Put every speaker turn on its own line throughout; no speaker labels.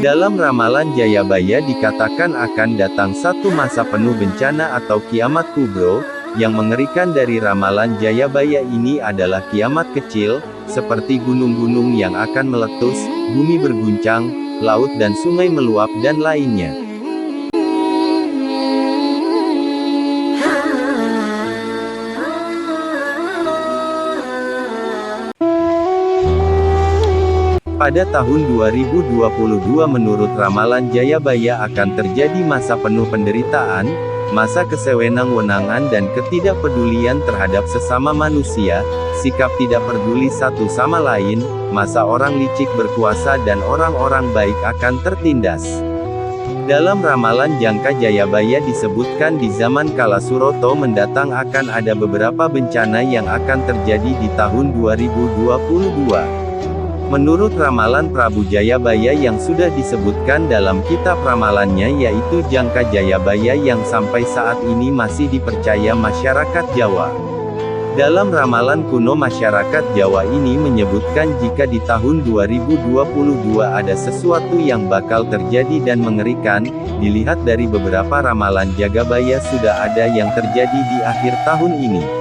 Dalam ramalan Jayabaya dikatakan akan datang satu masa penuh bencana atau kiamat kubro. Yang mengerikan dari ramalan Jayabaya ini adalah kiamat kecil, seperti gunung-gunung yang akan meletus, bumi berguncang, laut dan sungai meluap dan lainnya. Pada tahun 2022 menurut ramalan Jayabaya akan terjadi masa penuh penderitaan, masa kesewenang-wenangan dan ketidakpedulian terhadap sesama manusia, sikap tidak peduli satu sama lain, masa orang licik berkuasa dan orang-orang baik akan tertindas. Dalam ramalan Jangka Jayabaya disebutkan di zaman kala Suroto mendatang akan ada beberapa bencana yang akan terjadi di tahun 2022. Menurut ramalan Prabu Jayabaya yang sudah disebutkan dalam kitab ramalannya yaitu Jangka Jayabaya yang sampai saat ini masih dipercaya masyarakat Jawa. Dalam ramalan kuno masyarakat Jawa ini menyebutkan jika di tahun 2022 ada sesuatu yang bakal terjadi dan mengerikan, dilihat dari beberapa ramalan Jagabaya sudah ada yang terjadi di akhir tahun ini.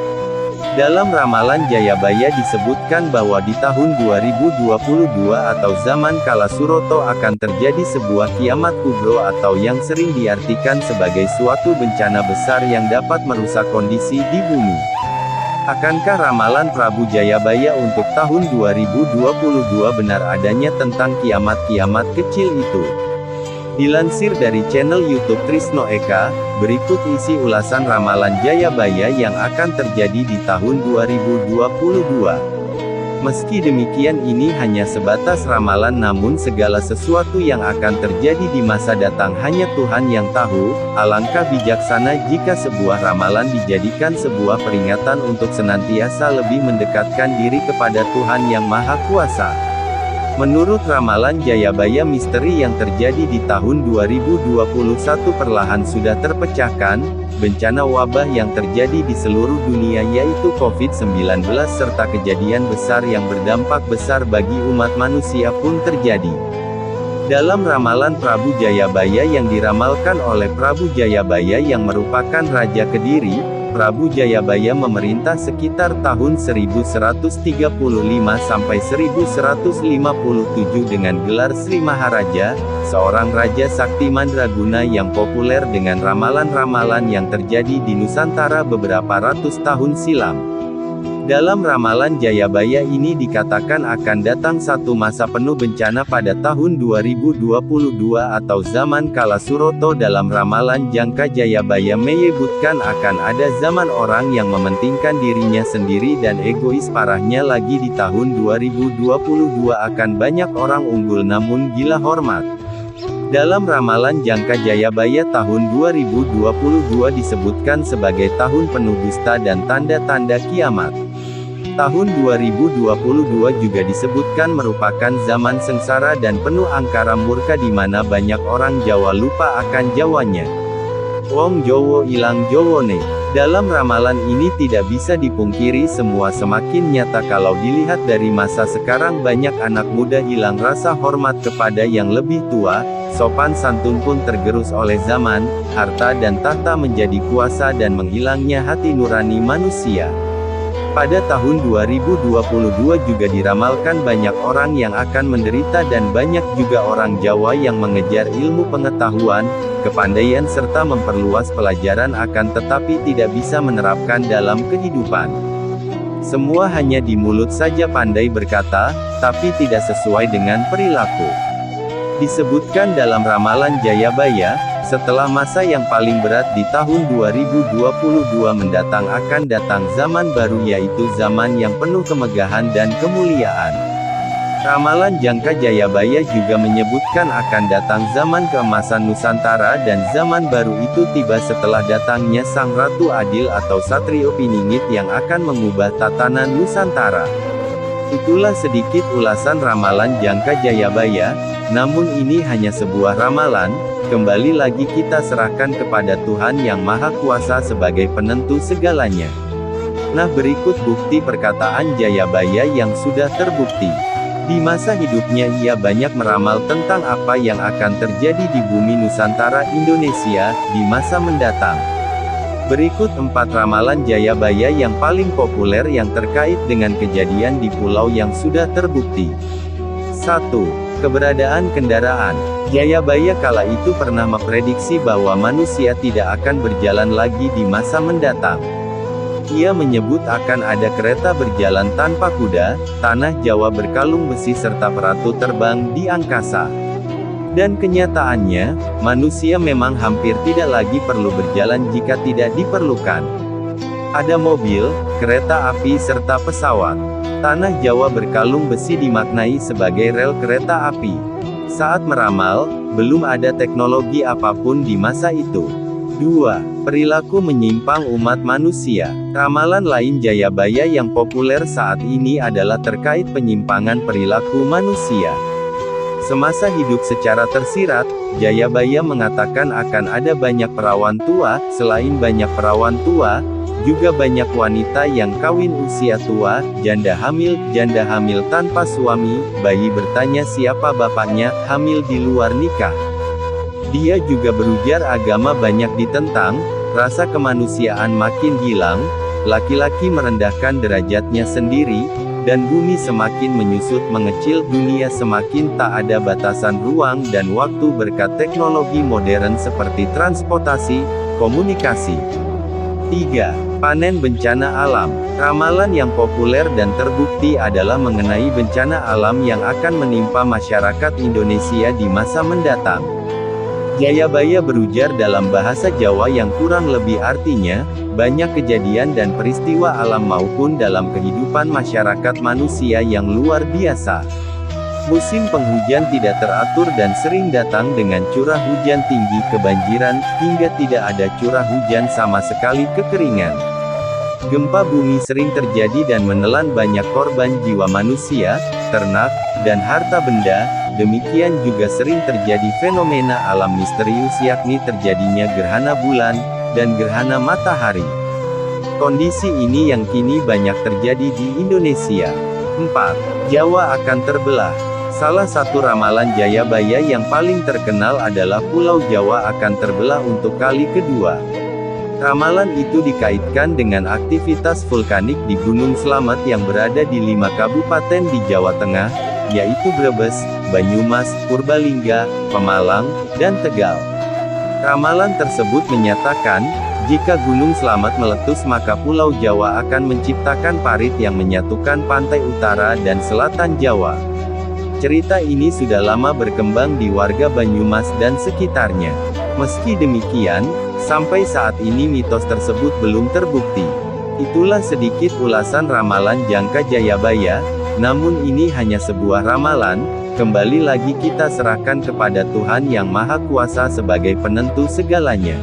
Dalam ramalan Jayabaya disebutkan bahwa di tahun 2022 atau zaman kala Suroto akan terjadi sebuah kiamat kubro atau yang sering diartikan sebagai suatu bencana besar yang dapat merusak kondisi di bumi. Akankah ramalan Prabu Jayabaya untuk tahun 2022 benar adanya tentang kiamat-kiamat kecil itu? Dilansir dari channel YouTube Trisno Eka, berikut isi ulasan ramalan Jayabaya yang akan terjadi di tahun 2022. Meski demikian ini hanya sebatas ramalan namun segala sesuatu yang akan terjadi di masa datang hanya Tuhan yang tahu. Alangkah bijaksana jika sebuah ramalan dijadikan sebuah peringatan untuk senantiasa lebih mendekatkan diri kepada Tuhan yang Maha Kuasa. Menurut ramalan Jayabaya misteri yang terjadi di tahun 2021 perlahan sudah terpecahkan, bencana wabah yang terjadi di seluruh dunia yaitu COVID-19 serta kejadian besar yang berdampak besar bagi umat manusia pun terjadi. Dalam ramalan Prabu Jayabaya yang diramalkan oleh Prabu Jayabaya yang merupakan Raja Kediri, Prabu Jayabaya memerintah sekitar tahun 1135 sampai 1157 dengan gelar Sri Maharaja, seorang raja sakti mandraguna yang populer dengan ramalan-ramalan yang terjadi di Nusantara beberapa ratus tahun silam. Dalam ramalan Jayabaya ini dikatakan akan datang satu masa penuh bencana pada tahun 2022 atau zaman kala Suroto. Dalam ramalan Jangka Jayabaya menyebutkan akan ada zaman orang yang mementingkan dirinya sendiri dan egois. Parahnya lagi di tahun 2022 akan banyak orang unggul namun gila hormat. Dalam ramalan Jangka Jayabaya tahun 2022 disebutkan sebagai tahun penuh dusta dan tanda-tanda kiamat. Tahun 2022 juga disebutkan merupakan zaman sengsara dan penuh angkara murka di mana banyak orang Jawa lupa akan Jawanya. Wong Jowo ilang Jowone. Dalam ramalan ini tidak bisa dipungkiri semua semakin nyata kalau dilihat dari masa sekarang banyak anak muda hilang rasa hormat kepada yang lebih tua, sopan santun pun tergerus oleh zaman, harta dan tahta menjadi kuasa dan menghilangnya hati nurani manusia. Pada tahun 2022 juga diramalkan banyak orang yang akan menderita dan banyak juga orang Jawa yang mengejar ilmu pengetahuan, kepandaian serta memperluas pelajaran akan tetapi tidak bisa menerapkan dalam kehidupan. Semua hanya di mulut saja pandai berkata, tapi tidak sesuai dengan perilaku. Disebutkan dalam ramalan Jayabaya, setelah masa yang paling berat di tahun 2022 mendatang akan datang zaman baru yaitu zaman yang penuh kemegahan dan kemuliaan. Ramalan Jangka Jayabaya juga menyebutkan akan datang zaman keemasan Nusantara dan zaman baru itu tiba setelah datangnya Sang Ratu Adil atau Satrio Piningit yang akan mengubah tatanan Nusantara. Itulah sedikit ulasan ramalan Jangka Jayabaya, namun ini hanya sebuah ramalan, kembali lagi kita serahkan kepada Tuhan yang Maha Kuasa sebagai penentu segalanya. Nah, berikut bukti perkataan Jayabaya yang sudah terbukti. Di masa hidupnya ia banyak meramal tentang apa yang akan terjadi di bumi Nusantara Indonesia, di masa mendatang. Berikut 4 ramalan Jayabaya yang paling populer yang terkait dengan kejadian di pulau yang sudah terbukti. 1. Keberadaan kendaraan. Jayabaya kala itu pernah memprediksi bahwa manusia tidak akan berjalan lagi di masa mendatang. Ia menyebut akan ada kereta berjalan tanpa kuda, tanah Jawa berkalung besi serta peratu terbang di angkasa. Dan kenyataannya, manusia memang hampir tidak lagi perlu berjalan jika tidak diperlukan. Ada mobil, kereta api serta pesawat. Tanah Jawa berkalung besi dimaknai sebagai rel kereta api. Saat meramal, belum ada teknologi apapun di masa itu. 2. Perilaku menyimpang umat manusia. Ramalan lain Jayabaya yang populer saat ini adalah terkait penyimpangan perilaku manusia. Semasa hidup secara tersirat, Jayabaya mengatakan akan ada banyak perawan tua, selain banyak perawan tua, juga banyak wanita yang kawin usia tua, janda hamil tanpa suami, bayi bertanya siapa bapaknya, hamil di luar nikah. Dia juga berujar agama banyak ditentang, rasa kemanusiaan makin hilang, laki-laki merendahkan derajatnya sendiri, dan bumi semakin menyusut mengecil, dunia semakin tak ada batasan ruang dan waktu berkat teknologi modern seperti transportasi, komunikasi. 3. Panen bencana alam. Ramalan yang populer dan terbukti adalah mengenai bencana alam yang akan menimpa masyarakat Indonesia di masa mendatang. Jayabaya berujar dalam bahasa Jawa yang kurang lebih artinya, banyak kejadian dan peristiwa alam maupun dalam kehidupan masyarakat manusia yang luar biasa. Musim penghujan tidak teratur dan sering datang dengan curah hujan tinggi, kebanjiran, hingga tidak ada curah hujan sama sekali, kekeringan. Gempa bumi sering terjadi dan menelan banyak korban jiwa manusia, ternak, dan harta benda. Demikian juga sering terjadi fenomena alam misterius yakni terjadinya gerhana bulan, dan gerhana matahari. Kondisi ini yang kini banyak terjadi di Indonesia. 4. Jawa akan terbelah. Salah satu ramalan Jayabaya yang paling terkenal adalah Pulau Jawa akan terbelah untuk kali kedua. Ramalan itu dikaitkan dengan aktivitas vulkanik di Gunung Slamet yang berada di 5 kabupaten di Jawa Tengah, yaitu Brebes, Banyumas, Purbalingga, Pemalang, dan Tegal. Ramalan tersebut menyatakan, jika Gunung Slamet meletus maka Pulau Jawa akan menciptakan parit yang menyatukan pantai utara dan selatan Jawa. Cerita ini sudah lama berkembang di warga Banyumas dan sekitarnya. Meski demikian, sampai saat ini mitos tersebut belum terbukti. Itulah sedikit ulasan ramalan Jangka Jayabaya, namun ini hanya sebuah ramalan, kembali lagi kita serahkan kepada Tuhan Yang Maha Kuasa sebagai penentu segalanya.